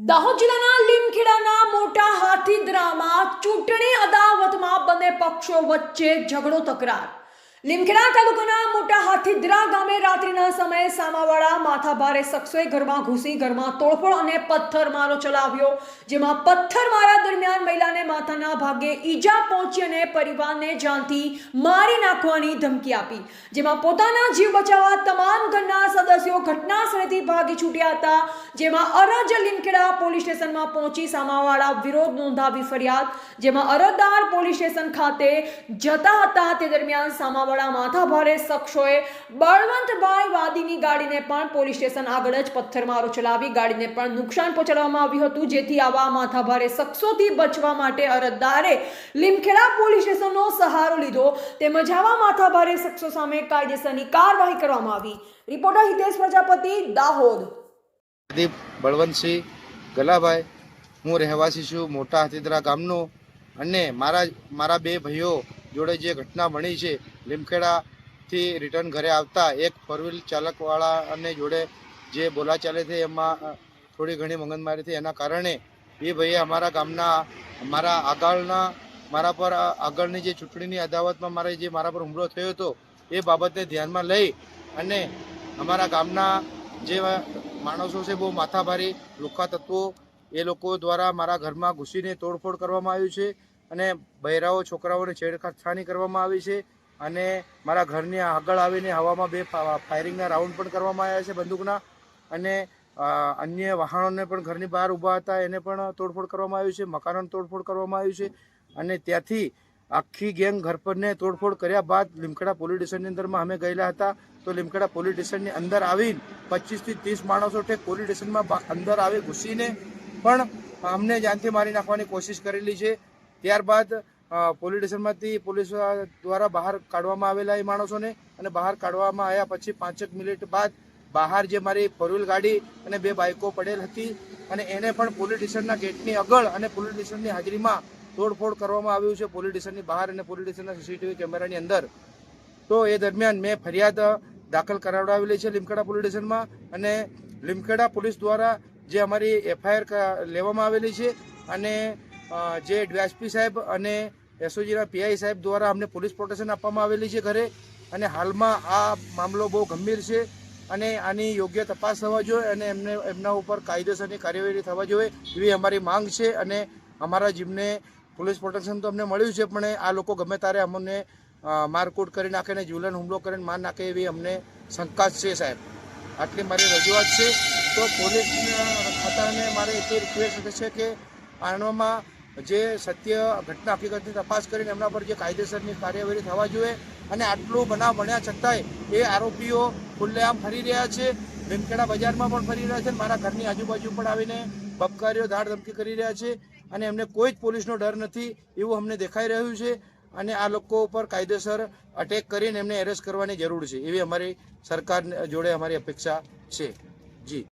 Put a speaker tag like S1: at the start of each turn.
S1: દાહોદ જિલ્લાના લીમખેડાના મોટા હાથીદરામાં ચૂંટણી અદાવતમાં બંને પક્ષો વચ્ચે ઝઘડો તકરાર. લીમખેડા તાલુકાના મોટા હાથીદરા ગામે રાત્રિના સમયે સામાવાળા માથાભારે શખ્સોએ ઘરમાં ઘૂસી ઘરમાં તોડફોડ અને પથ્થરમારો ચલાવ્યો, જેમાં પથ્થરમારા દરમિયાન મહિલાને માથાના ભાગે ઈજા પહોંચી અને પરિવારને જાનથી મારી નાખવાની ધમકી આપી, જેમાં પોતાના જીવ બચાવવા તમામ ઘરના સદસ્યો ઘટના સ્થળેથી ભાગી છૂટ્યા હતા, જેમાં અરજ લીમખેડા પોલીસ સ્ટેશનમાં પહોંચી સામાવાળા વિરોધ નોંધાવી ફરિયાદ, જેમાં અરજદાર પોલીસ સ્ટેશન ખાતે જતા હતા તે દરમિયાન સામાવાળા માથાભારે શખ્સોએ બળવંતભાઈ વાદીની ગાડીને પણ પોલીસ સ્ટેશન આગળ જ પથ્થરમારો ચલાવી ગાડીને પણ નુકસાન પહોંચાડવામાં આવ્યું હતું, જેથી આવા માથાભારે શખ્સોથી બચવા માટે અરજદારે લીમખેડા પોલીસ સ્ટેશનનો સહારો લીધો, તેમજ આવા માથાભારે શખ્સો સામે કાયદેસરની કાર્યવાહી કરવામાં આવી. રિપોર્ટર હિતેશ પ્રજાપતિ, દાહોદ.
S2: બળવંતસિંહ ગલાભાઈ, હું રહેવાસી છું મોટા હાથીદરા ગામનો, અને મારા બે ભાઈઓ જોડે જે ઘટના બની છે, લીમખેડાથી રિટર્ન ઘરે આવતા એક ફોર વ્હીલ ચાલકવાળા અને જોડે જે બોલાચાલી થઈ એમાં થોડી ઘણી મગજમારી થઈ, એના કારણે એ ભાઈએ અમારા ગામના મારા પર આગળની જે ચૂંટણીની અદાવતમાં મારા પર હુમલો થયો હતો એ બાબતને ધ્યાનમાં લઈ અને અમારા ગામના જે માણસો છે બહુ માથાભારી લુખ્ખા તત્વો એ લોકો દ્વારા મારા ઘરમાં ઘૂસીને તોડફોડ કરવામાં આવ્યું છે અને બહેરાઓ છોકરાઓને છેડખાની કરવામાં આવી છે અને મારા ઘરની આગળ આવીને હવામાં બે ફાયરિંગના રાઉન્ડ પણ કરવામાં આવ્યા છે બંદૂકના, અને અન્ય વાહનોને પણ ઘરની બહાર ઊભા હતા એને પણ તોડફોડ કરવામાં આવ્યું છે, મકાનોને તોડફોડ કરવામાં આવ્યું છે, અને ત્યાંથી આખી ગેંગ ઘર પરને તોડફોડ કર્યા બાદ લીમખેડા પોલીસ સ્ટેશનની અંદરમાં અમે ગયેલા હતા. તો લીમખેડા પોલીસ સ્ટેશનની અંદર આવીને 25 થી 30 માણસો ઠેક પોલીસ સ્ટેશનમાં અંદર આવી ઘૂસીને પણ અમને જાનથી મારી નાખવાની કોશિશ કરેલી છે. ત્યારબાદ પોલીસ સ્ટેશનમાંથી પોલીસ દ્વારા બહાર કાઢવામાં આવેલા એ માણસોને, અને બહાર કાઢવામાં આવ્યા પછી 5 મિનિટ બાદ બહાર જે મારી ફોર વ્હીલ ગાડી અને બે બાઇકો પડેલ હતી અને એને પણ પોલીસ સ્ટેશનના ગેટની આગળ અને પોલીસ સ્ટેશનની હાજરીમાં તોડફોડ કરવામાં આવ્યું છે, પોલીસ સ્ટેશનની બહાર અને પોલીસ સ્ટેશનના સીસીટીવી કેમેરાની અંદર. તો એ દરમિયાન મેં ફરિયાદ દાખલ કરાવડાવેલી છે લીમખેડા પોલીસ સ્ટેશનમાં, અને લીમખેડા પોલીસ દ્વારા જે અમારી FIR લેવામાં આવેલી છે, અને જે ડીવાયએસપી સાહેબ અને એસઓજીના PI સાહેબ દ્વારા અમને પોલીસ પ્રોટેક્શન આપવામાં આવેલી છે ઘરે, અને હાલમાં આ મામલો બહુ ગંભીર છે અને આની યોગ્ય તપાસ થવા જોઈએ અને એમના ઉપર કાયદેસરની કાર્યવાહી થવા જોઈએ એવી અમારી માંગ છે. અને અમારા જીવને પોલીસ પ્રોટેક્શન તો અમને મળ્યું છે, પણ આ લોકો ગમે ત્યારે અમને મારકૂટ કરી નાખે ને જીવલેણ હુમલો કરીને માર નાખે એવી અમને શંકા છે સાહેબ. આટલી મારી રજૂઆત છે. તો પોલીસ ખાતાને મારે એટલી રિક્વેસ્ટ છે કે આનામાં જે સત્ય ઘટના હકીકતની તપાસ કરીને એમના પર જે કાયદેસરની કાર્યવાહી થવા જોઈએ, અને આટલું બનાવ બન્યા છતાંય એ આરોપીઓ ખુલ્લેઆમ ફરી રહ્યા છે, લીમખેડા બજારમાં પણ ફરી રહ્યા છે, મારા ઘરની આજુબાજુ પણ આવીને બબકારીઓ ધાડ ધમકી કરી રહ્યા છે, અને એમને કોઈ જ પોલીસનો ડર નથી એવું અમને દેખાઈ રહ્યું છે, અને આ લોકો ઉપર કાયદેસર અટેક કરીને એમને એરેસ્ટ કરવાની જરૂર છે એવી અમારી સરકાર જોડે અમારી અપેક્ષા છે. જી.